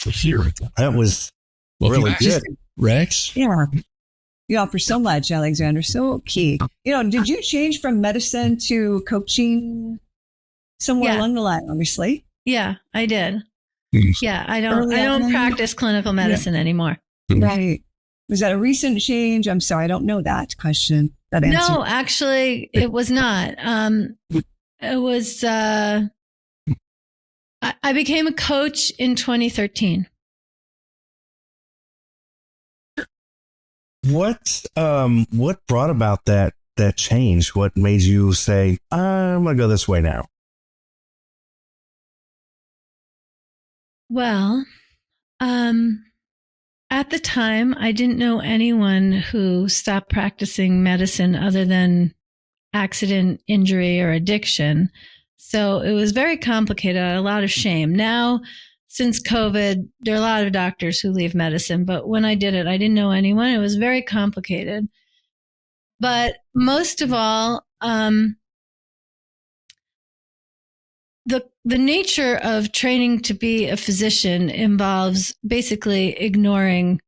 That was really good. Rex? Yeah. You offer so much, Alexandra. So key. Did you change from medicine to coaching somewhere along the line, obviously? Yeah, I did. Yeah, I don't practice clinical medicine anymit Right. Was that a recent change? I'm sorry, I don't know that question. That answer. No, actually, it was not. It was, I became a coach in 2013. What brought about that change? What made you say, I'm going to go this way now? Well, at the time, I didn't know anyone who stopped practicing medicine other than accident, injury, or addiction. So it was very complicated. I had a lot of shame. Now, since COVID, there are a lot of doctors who leave medicine, but when I did it, I didn't know anyone. It was very complicated. But most of all, the nature of training to be a physician involves basically ignoring.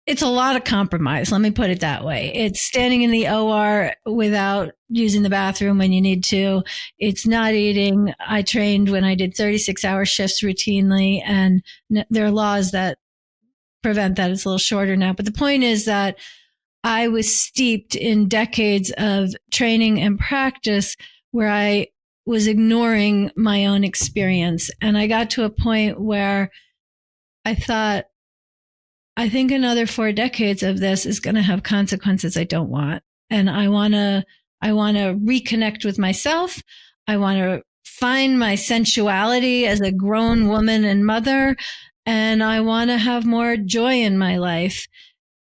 It's a lot of compromise. Let me put it that way. It's standing in the OR without using the bathroom when you need to. It's not eating. I trained when I did 36-hour shifts routinely, and there are laws that prevent that. It's a little shorter now. But the point is that I was steeped in decades of training and practice where I was ignoring my own experience. And I got to a point where I thought, I think another 4 decades of this is going to have consequences I don't want. And I want to reconnect with myself. I want to find my sensuality as a grown woman and mother. And I want to have more joy in my life.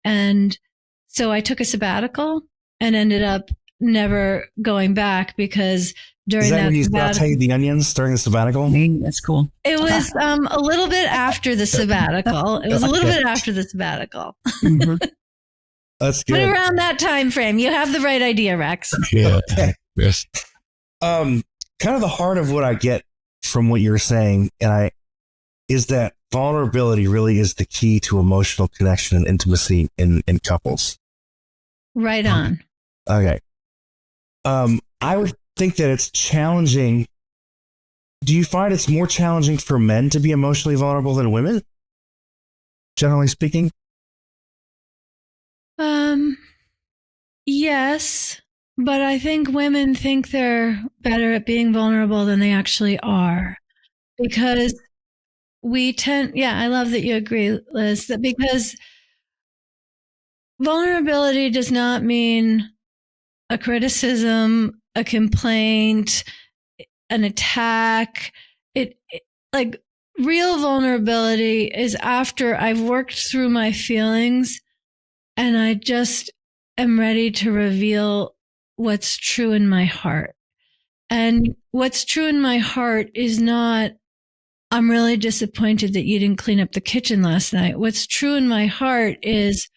And so I took a sabbatical and ended up never going back because during that when you sauteed the onions during the sabbatical? That's cool. It was a little bit after the sabbatical. Mm-hmm. That's good. But around that time frame, you have the right idea, Rex. Yeah. Okay. Yes. Kind of the heart of what I get from what you're saying, is that vulnerability really is the key to emotional connection and intimacy in couples. Right on. Okay. I would think that it's challenging. Do you find it's more challenging for men to be emotionally vulnerable than women? Generally speaking? Yes, but I think women think they're better at being vulnerable than they actually are. Because I love that you agree, Liz, that because vulnerability does not mean a criticism, a complaint, an attack. Like real vulnerability is after I've worked through my feelings and I just am ready to reveal what's true in my heart. And what's true in my heart is not, I'm really disappointed that you didn't clean up the kitchen last night. What's true in my heart is,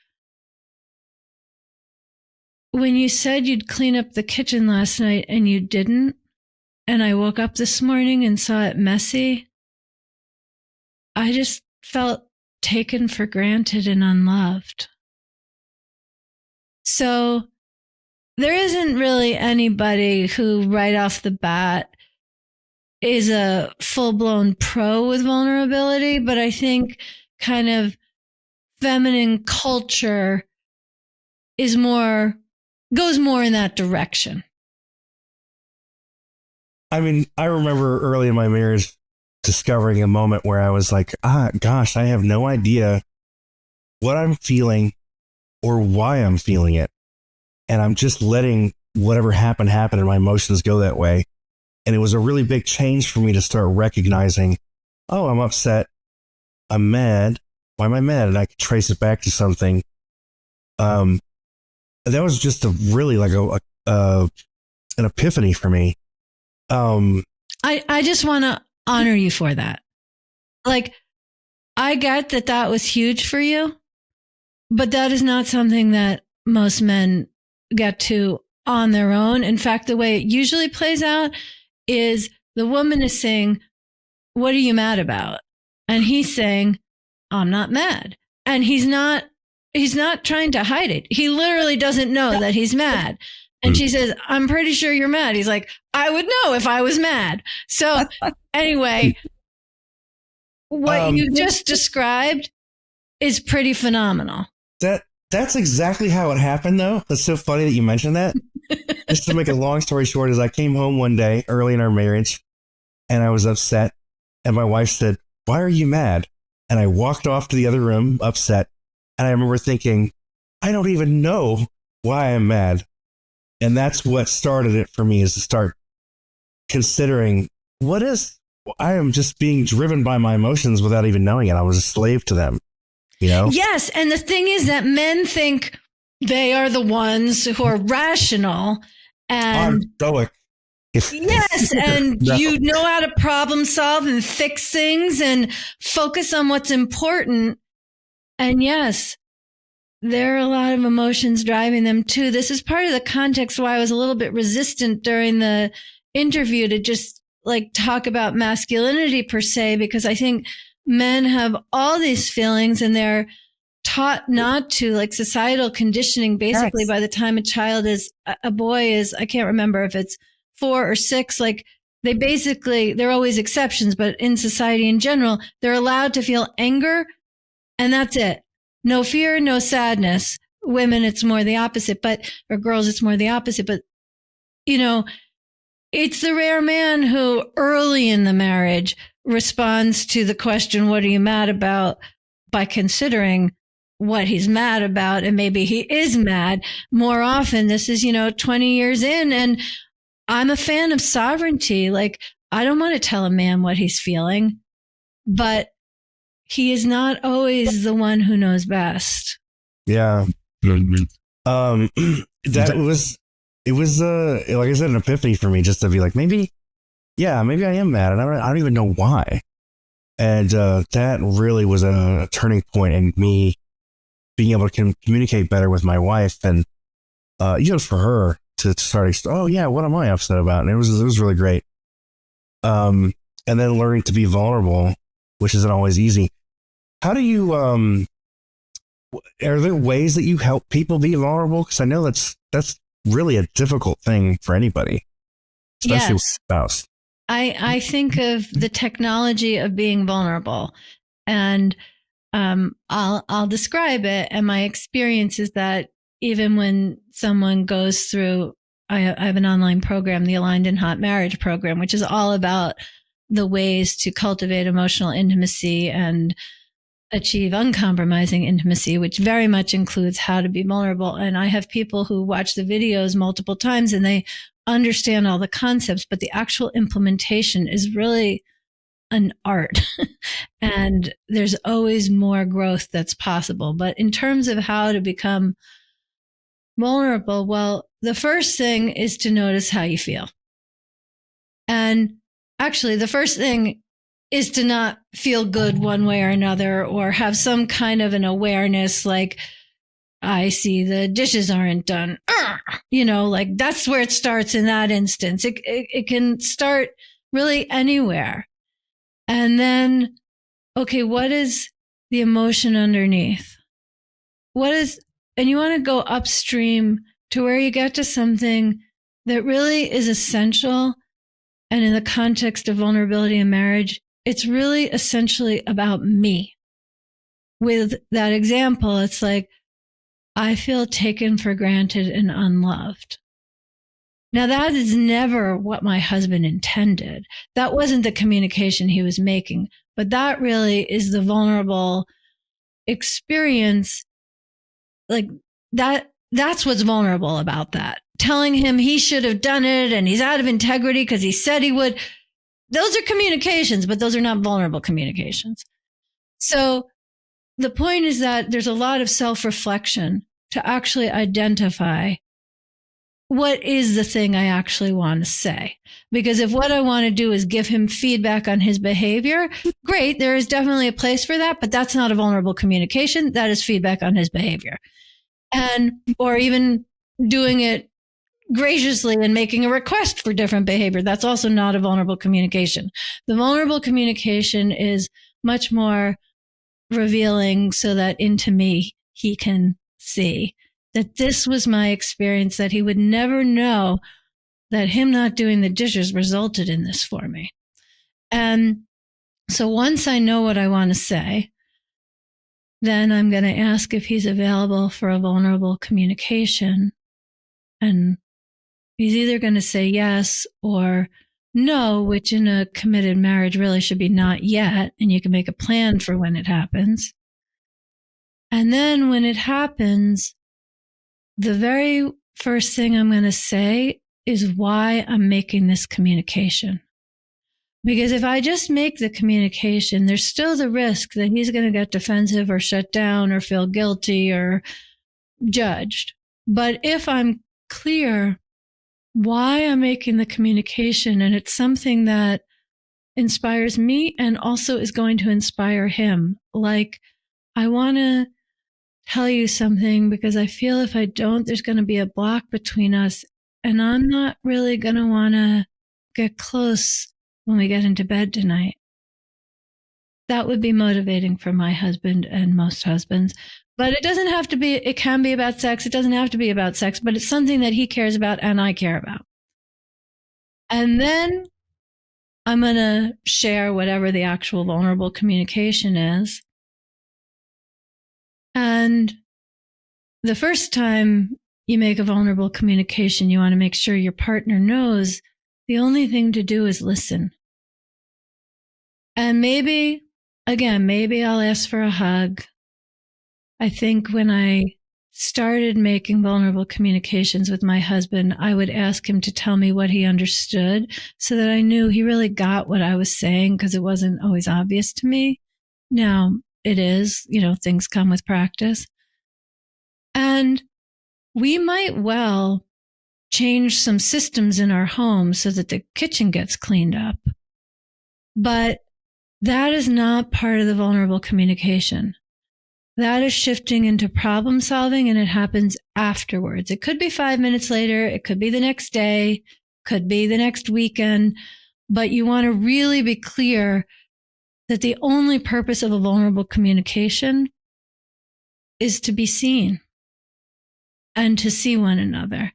when you said you'd clean up the kitchen last night and you didn't, and I woke up this morning and saw it messy, I just felt taken for granted and unloved. So there isn't really anybody who right off the bat is a full-blown pro with vulnerability, but I think kind of feminine culture goes more in that direction. I mean, I remember early in my marriage discovering a moment where I was like, gosh, I have no idea what I'm feeling or why I'm feeling it. And I'm just letting whatever happen, and my emotions go that way. And it was a really big change for me to start recognizing, oh, I'm upset. I'm mad. Why am I mad? And I could trace it back to something. That was just a really like an epiphany for me. I just want to honor you for that. Like, I get that was huge for you, but that is not something that most men get to on their own. In fact, the way it usually plays out is the woman is saying, what are you mad about? And he's saying, I'm not mad. And he's not trying to hide it. He literally doesn't know that he's mad. And she says, I'm pretty sure you're mad. He's like, I would know if I was mad. So anyway, what you just described is pretty phenomenal. That's exactly how it happened, though. That's so funny that you mentioned that. Just to make a long story short, is I came home one day early in our marriage, and I was upset. And my wife said, "Why are you mad?" And I walked off to the other room, upset. And I remember thinking, I don't even know why I'm mad. And that's what started it for me, is to start considering I am just being driven by my emotions without even knowing it. I was a slave to them, you know? Yes. And the thing is that men think they are the ones who are rational and I'm stoic. Yes. And No. you know how to problem solve and fix things and focus on what's important. And yes, there are a lot of emotions driving them too. This is part of the context why I was a little bit resistant during the interview to just like talk about masculinity per se, because I think men have all these feelings and they're taught not to, like societal conditioning, basically. Yes. By the time a boy is, I can't remember if it's 4 or 6, like they're always exceptions, but in society in general, they're allowed to feel anger and that's it. No fear, no sadness. Women, it's more the opposite, or girls, it's more the opposite. But, you know, it's the rare man who early in the marriage responds to the question, what are you mad about? By considering what he's mad about. And maybe he is mad. More often, this is, 20 years in. And I'm a fan of sovereignty. Like, I don't want to tell a man what he's feeling, but he is not always the one who knows best. Yeah. It was like I said, an epiphany for me, just to be like, maybe I am mad and I don't even know why. And that really was a turning point in me being able to communicate better with my wife, and for her to start, oh yeah, what am I upset about? And it was really great. And then learning to be vulnerable, which isn't always easy. How do you are there ways that you help people be vulnerable? Because I know that's really a difficult thing for anybody, especially with a spouse. I think of the technology of being vulnerable, and I'll describe it. And my experience is that even when someone goes through, I have an online program, the Aligned and Hot Marriage program, which is all about the ways to cultivate emotional intimacy and achieve uncompromising intimacy, which very much includes how to be vulnerable. And I have people who watch the videos multiple times and they understand all the concepts, but the actual implementation is really an art. And there's always more growth that's possible. But in terms of how to become vulnerable, well, the first thing is to notice how you feel. And actually, the first thing is to not feel good one way or another, or have some kind of an awareness, like, I see the dishes aren't done. Like that's where it starts in that instance. It can start really anywhere. And then, okay, what is the emotion underneath? And you want to go upstream to where you get to something that really is essential. And in the context of vulnerability in marriage, it's really essentially about me. With that example, it's like, I feel taken for granted and unloved. Now, that is never what my husband intended. That wasn't the communication he was making, but that really is the vulnerable experience. Like that's what's vulnerable about that. Telling him he should have done it and he's out of integrity because he said he would. Those are communications, but those are not vulnerable communications. So the point is that there's a lot of self-reflection to actually identify what is the thing I actually want to say. Because if what I want to do is give him feedback on his behavior, great, there is definitely a place for that, but that's not a vulnerable communication. That is feedback on his behavior. Or even doing it graciously and making a request for different behavior. That's also not a vulnerable communication. The vulnerable communication is much more, revealing so that into me he can see that this was my experience, that he would never know that him not doing the dishes resulted in this for me. And so once I know what I want to say, then I'm going to ask if he's available for a vulnerable communication. And he's either going to say yes or no, which in a committed marriage really should be not yet. And you can make a plan for when it happens. And then when it happens, the very first thing I'm going to say is why I'm making this communication. Because if I just make the communication, there's still the risk that he's going to get defensive or shut down or feel guilty or judged. But if I'm clear why I'm making the communication, and it's something that inspires me and also is going to inspire him, like, I want to tell you something because I feel if I don't, there's going to be a block between us, and I'm not really going to want to get close when we get into bed tonight. That would be motivating for my husband and most husbands. But it doesn't have to be, it can be about sex. It doesn't have to be about sex, but it's something that he cares about and I care about. And then I'm going to share whatever the actual vulnerable communication is. And the first time you make a vulnerable communication, you want to make sure your partner knows the only thing to do is listen. And maybe I'll ask for a hug. I think when I started making vulnerable communications with my husband, I would ask him to tell me what he understood so that I knew he really got what I was saying, because it wasn't always obvious to me. Now it is, things come with practice. And we might well change some systems in our home so that the kitchen gets cleaned up. But that is not part of the vulnerable communication. That is shifting into problem solving, and it happens afterwards. It could be 5 minutes later. It could be the next day, could be the next weekend. But you want to really be clear that the only purpose of a vulnerable communication is to be seen and to see one another.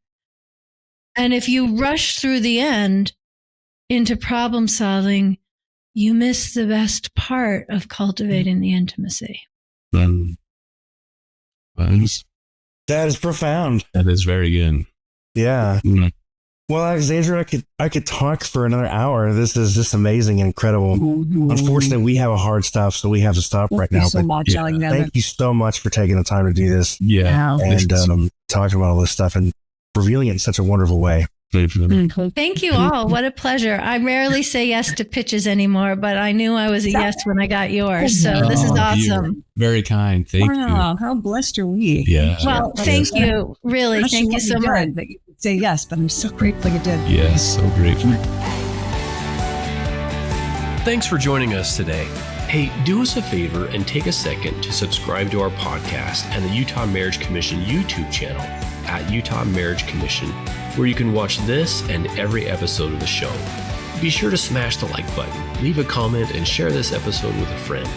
And if you rush through the end into problem solving, you miss the best part of cultivating the intimacy. That is profound. That is very good. Yeah. Mm. Well, Alexandra, I could talk for another hour. This is just amazing and incredible. Unfortunately, we have a hard stop, so we have to stop right now. Thank you so much, Alexandra. Thank you so much for taking the time to do this. Yeah. And talking about all this stuff and revealing it in such a wonderful way. Thank you all. What a pleasure. I rarely say yes to pitches anymore, but I knew I was a yes when I got yours. So this is awesome. Very kind. Thank you. How blessed are we? Yeah. Well, thank you. Really. Thank you so much. That you could say yes, but I'm so grateful you did. Yes, so grateful. Thanks for joining us today. Hey, do us a favor and take a second to subscribe to our podcast and the Utah Marriage Commission YouTube channel at Utah Marriage Commission, where you can watch this and every episode of the show. Be sure to smash the like button, leave a comment, and share this episode with a friend.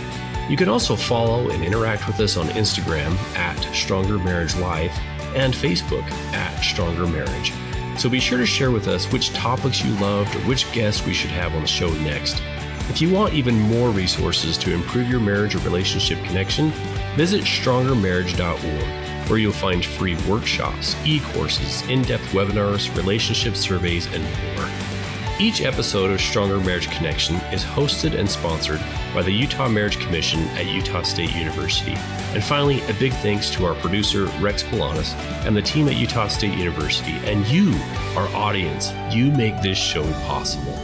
You can also follow and interact with us on Instagram at Stronger Marriage Life and Facebook at Stronger Marriage. So be sure to share with us which topics you loved or which guests we should have on the show next. If you want even more resources to improve your marriage or relationship connection, visit strongermarriage.org, where you'll find free workshops, e-courses, in-depth webinars, relationship surveys, and more. Each episode of Stronger Marriage Connection is hosted and sponsored by the Utah Marriage Commission at Utah State University. And finally, a big thanks to our producer, Rex Polanis, and the team at Utah State University, and you, our audience. You make this show possible.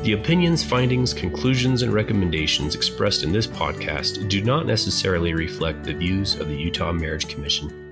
The opinions, findings, conclusions, and recommendations expressed in this podcast do not necessarily reflect the views of the Utah Marriage Commission.